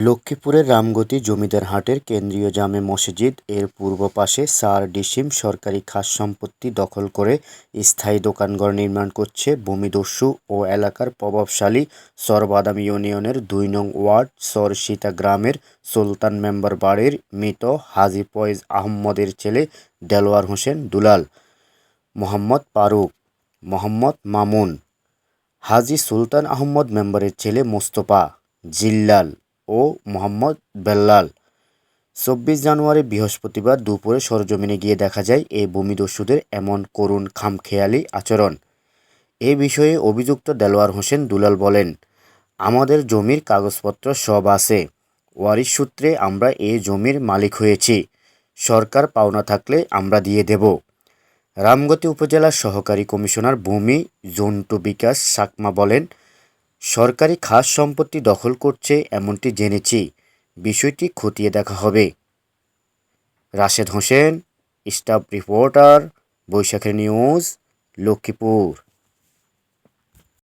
লক্ষ্মীপুরের রামগতি জমিদার হাটের কেন্দ্রীয় জামে মসজিদ এর পূর্ব পাশে ৪ ডিসিম সরকারি খাস সম্পত্তি দখল করে স্থায়ী দোকানঘর নির্মাণ করছে ভূমিদস্যু ও এলাকার প্রভাবশালী চরবাদাম ইউনিয়নের ২ নং ওয়ার্ড চরসীতা গ্রামের সুলতান মেম্বার বাড়ির মৃত হাজী ফয়েজ আহম্মদের ছেলে দেলোয়ার হোসেন দুলাল, মোহাম্মদ ফারুক, মোহাম্মদ মামুন, হাজী সুলতান আহম্মদ মেম্বারের ছেলে মোস্তফা, জিল্লাল ও মোহাম্মদ বেল্লাল। ২৪ জানুয়ারি বৃহস্পতিবার দুপুরে সরজমিনে গিয়ে দেখা যায় এই ভূমিদস্যুদের এমন করুণ খামখেয়ালি আচরণ। এ বিষয়ে অভিযুক্ত দেলোয়ার হোসেন দুলাল বলেন, আমাদের জমির কাগজপত্র সব আছে, ওয়ারিশ সূত্রে আমরা এই জমির মালিক হয়েছি, সরকার পাওনা থাকলে আমরা দিয়ে দেব। রামগতি উপজেলার সহকারী কমিশনার ভূমি জন্টু বিকাশ সাকমা বলেন, সরকারি খাস সম্পত্তি দখল করছে এমনটি জেনেছি, বিষয়টি খতিয়ে দেখা হবে। রাশেদ হোসেন, স্টাফ রিপোর্টার, বৈশাখী নিউজ, লক্ষ্মীপুর।